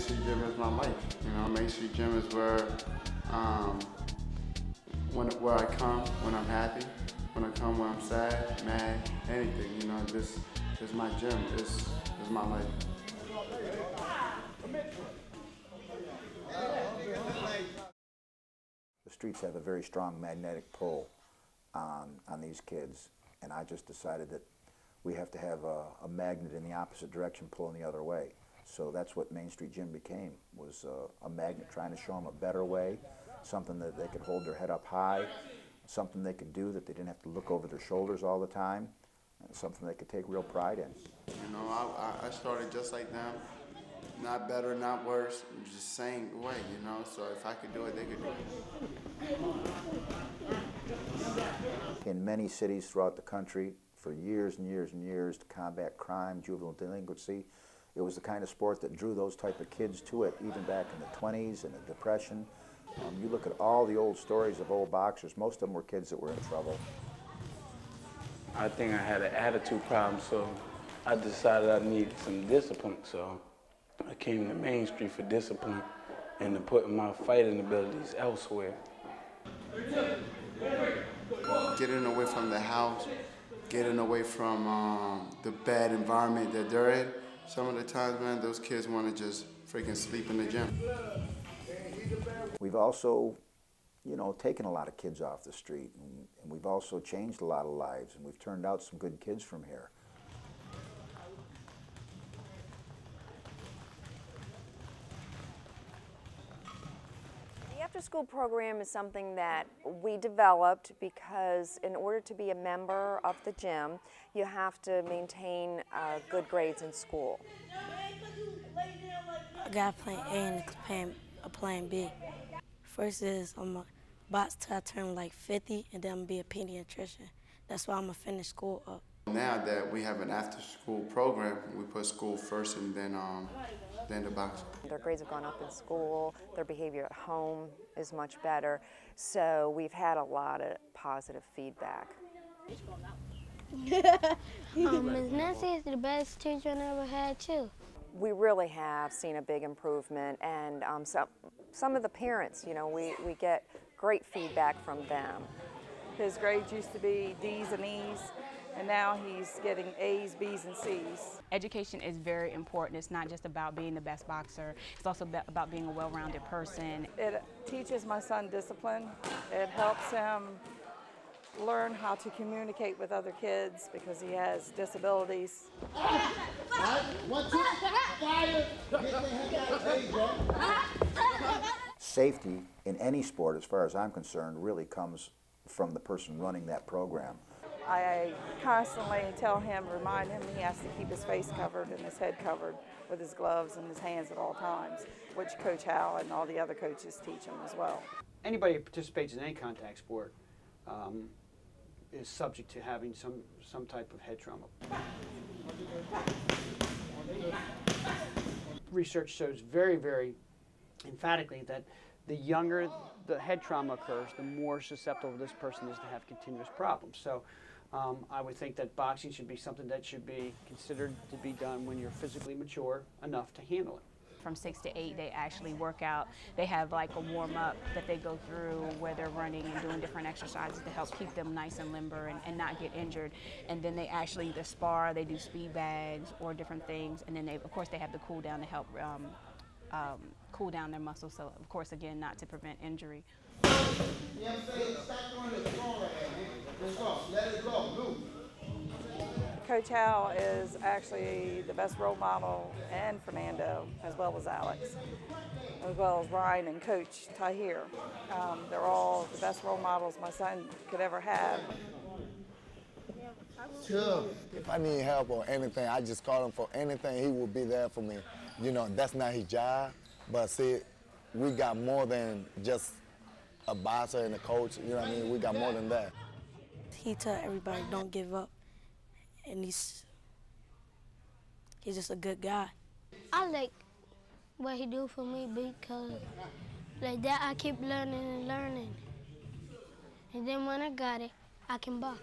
Street Gym is my life. You know, Main Street Gym is where where I come when I'm happy, when I come when I'm sad, mad, anything. You know, this is my gym. This is my life. The streets have a very strong magnetic pull on these kids, and I just decided that we have to have a magnet in the opposite direction pulling the other way. So that's what Main Street Gym became, was a magnet trying to show them a better way, something that they could hold their head up high, something they could do that they didn't have to look over their shoulders all the time, and something they could take real pride in. You know, I started just like them, not better, not worse, just same way, you know, so if I could do it, they could do it. In many cities throughout the country, for years and years and years, to combat crime, juvenile delinquency, it was the kind of sport that drew those type of kids to it, even back in the 20s and the Depression. You look at all the old stories of old boxers, most of them were kids that were in trouble. I think I had an attitude problem, so I decided I needed some discipline, so I came to Main Street for discipline and to put my fighting abilities elsewhere. Getting away from the house, getting away from the bad environment that they're in. Some of the times, man, those kids want to just freaking sleep in the gym. We've also, you know, taken a lot of kids off the street, and we've also changed a lot of lives, and we've turned out some good kids from here. The after-school program is something that we developed because in order to be a member of the gym, you have to maintain good grades in school. I got plan A and plan B. First is I'm going to box till I turn like 50, and then I'm going to be a pediatrician. That's why I'm going to finish school up. Now that we have an after-school program, we put school first and then the boxing. Their grades have gone up in school, their behavior at home is much better, so we've had a lot of positive feedback. Ms. Nancy is the best teacher I ever had too. We really have seen a big improvement, and some of the parents, you know, we get great feedback from them. His grades used to be D's and E's, and now he's getting A's, B's, and C's. Education is very important. It's not just about being the best boxer. It's also about being a well-rounded person. It teaches my son discipline. It helps him learn how to communicate with other kids because he has disabilities. Safety in any sport, as far as I'm concerned, really comes from the person running that program. I constantly tell him, remind him he has to keep his face covered and his head covered with his gloves and his hands at all times, which Coach Hal and all the other coaches teach him as well. Anybody who participates in any contact sport is subject to having some type of head trauma. Research shows very, very emphatically that the younger the head trauma occurs, the more susceptible this person is to have continuous problems. So I would think that boxing should be something that should be considered to be done when you're physically mature enough to handle it. From 6 to 8, they actually work out. They have like a warm-up that they go through where they're running and doing different exercises to help keep them nice and limber and not get injured. And then they actually either spar, they do speed bags or different things. And then of course they have the cool down to help cool down their muscles. So of course, again, not to prevent injury. Coach Hal is actually the best role model, and Fernando, as well as Alex, as well as Ryan and Coach Tahir. They're all the best role models my son could ever have. Sure. If I need help or anything, I just call him for anything. He will be there for me. You know, that's not his job, but see, we got more than just a boxer and a coach. You know what I mean? We got more than that. He tell everybody don't give up, and he's just a good guy. I like what he do for me because like that I keep learning and learning. And then when I got it, I can box.